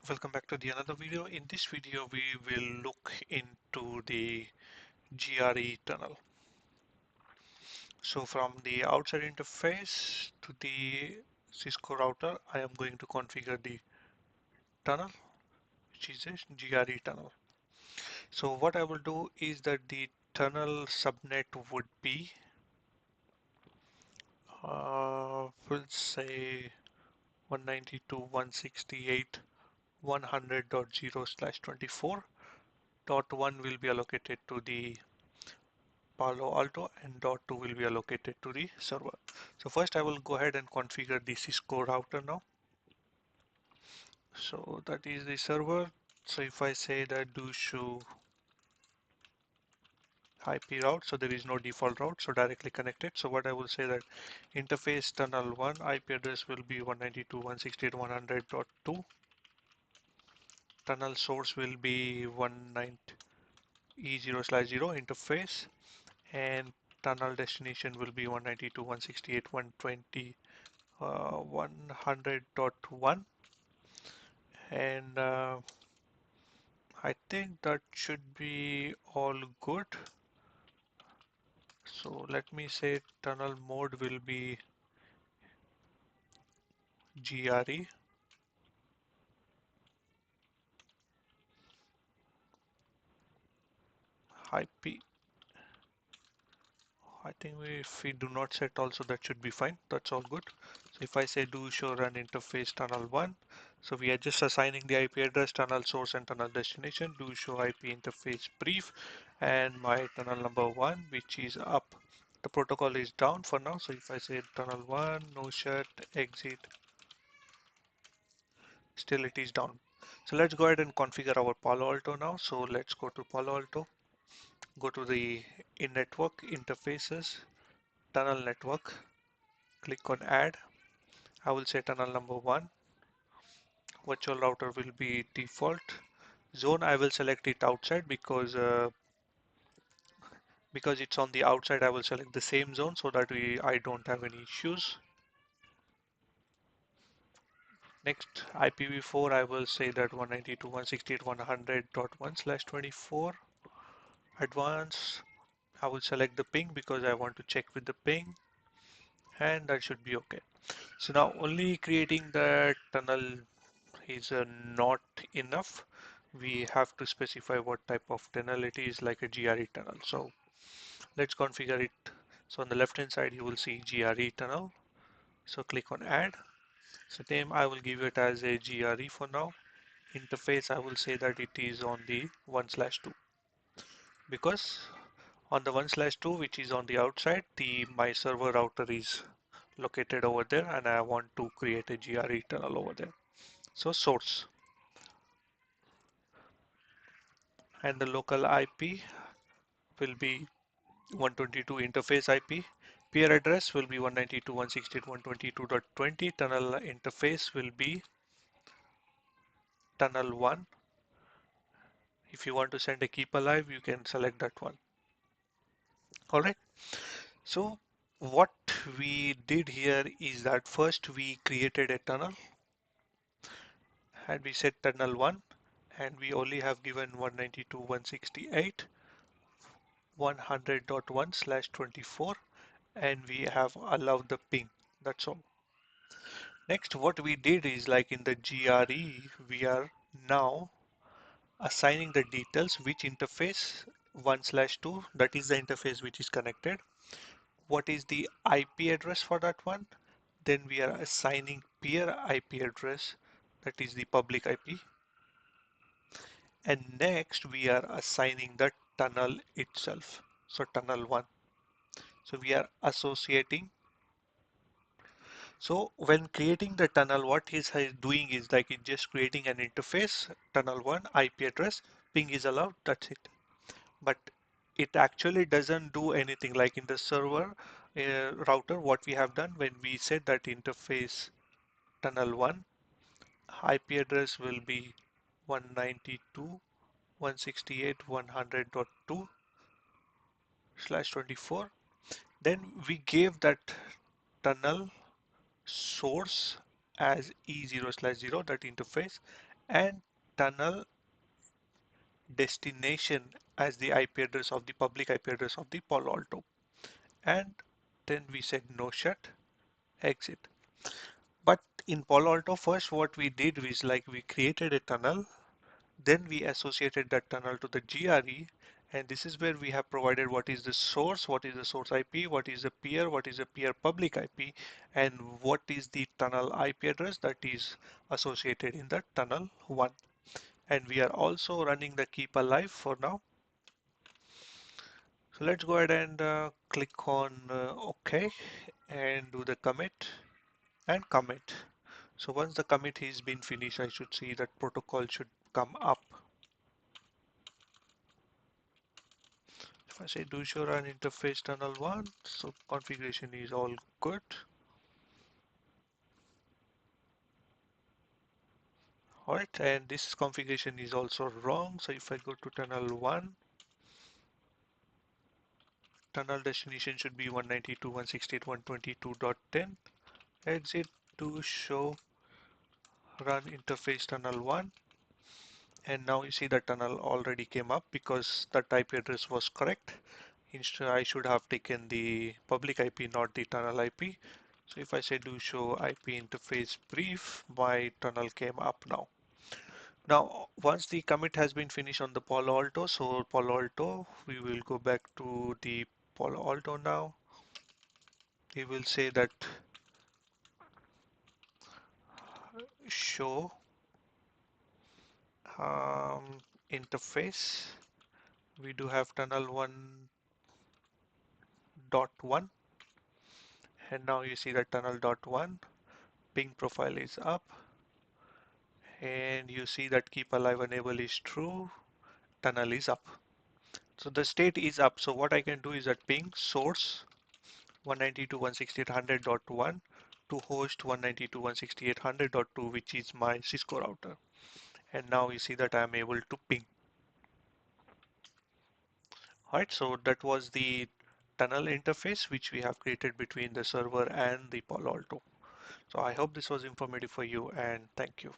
Welcome back to the another video. In this video, we will look into the GRE tunnel. So from the outside interface to the Cisco router, I am going to configure the tunnel, which is a GRE tunnel. So what I will do is that the tunnel subnet would be, we'll say 192.168.100.0/24. Dot 1 will be allocated to the Palo Alto and dot 2 will be allocated to the server. So first I will go ahead and configure the Cisco router now. So that is the server. So if I say that do show IP route, so there is no default route, so directly connected. So what I will say that interface tunnel 1 IP address will be 192.168.100.2. Tunnel source will be 19E0/0 interface, and tunnel destination will be 192.168.120 100.1, and I think that should be all good. So let me say tunnel mode will be GRE. IP, I think if we do not set also, that should be fine. That's all good. So if I say do show run interface tunnel 1, so we are just assigning the IP address, tunnel source and tunnel destination. Do show IP interface brief, and my tunnel number 1, which is up. The protocol is down for now. So if I say tunnel 1, no shut, exit, still it is down. So let's go ahead and configure our Palo Alto now. So let's go to Palo Alto, go to the in network interfaces, tunnel network, click on add. I will say tunnel number 1. Virtual router will be default. Zone, I will select it outside because it's on the outside. I will select the same zone so that I don't have any issues. Next, IPv4, I will say that 192.168.100.1/24. Advanced, I will select the ping because I want to check with the ping, and that should be okay. So now only creating the tunnel is not enough. We have to specify what type of tunnel it is, like a GRE tunnel. So let's configure it. So on the left hand side you will see GRE tunnel. So click on add. So name I will give it as a GRE for now. Interface I will say that it is on the 1/2, because on the 1/2, which is on the outside, the my server router is located over there and I want to create a GRE tunnel over there. So source, and the local IP will be 122 interface IP. Peer address will be 192.168.122.20. Tunnel interface will be tunnel 1. If you want to send a keep alive, you can select that one. All right. So what we did here is that first we created a tunnel and we set tunnel 1, and we only have given 192.168.100.1/24, and we have allowed the ping. That's all. Next, what we did is, like in the GRE, we are now assigning the details, which interface 1/2, that is the interface which is connected. What is the IP address for that one? Then we are assigning peer IP address, that is the public IP. And next we are assigning the tunnel itself. So tunnel 1. So we are associating. So when creating the tunnel, what he's doing is like it's just creating an interface, tunnel 1, IP address, ping is allowed, that's it. But it actually doesn't do anything. Like in the server router, what we have done when we said that interface tunnel 1, IP address will be 192.168.100.2/24. Then we gave that tunnel source as E0/0, that interface, and tunnel destination as the IP address of the public IP address of the Palo Alto. And then we said no shut, exit. But in Palo Alto, first what we did was like we created a tunnel, then we associated that tunnel to the GRE, and this is where we have provided what is the source, what is the source IP, what is the peer, what is the peer public IP, and what is the tunnel IP address that is associated in the tunnel 1. And we are also running the keep alive for now. So let's go ahead and click on OK and do the commit and commit. So once the commit has been finished, I should see that protocol should come up. If I say do show run interface tunnel 1, so configuration is all good. Alright, and this configuration is also wrong. So if I go to tunnel 1, tunnel destination should be 192.168.122.10. Exit to show run interface tunnel 1. And now you see the tunnel already came up because the IP address was correct. Instead, I should have taken the public IP, not the tunnel IP. So if I say do show IP interface brief, my tunnel came up now. Now, once the commit has been finished on the Palo Alto, so Palo Alto, we will go back to the Palo Alto now. We will say that show interface. We do have tunnel 1.1, and now you see that tunnel dot 1 ping profile is up, and you see that keep alive enable is true, tunnel is up. So the state is up. So what I can do is that ping source 192.168.100.1 to host 192.168.100.2, which is my Cisco router. And now you see that I am able to ping. Alright, so that was the tunnel interface which we have created between the server and the Palo Alto. So I hope this was informative for you, and thank you.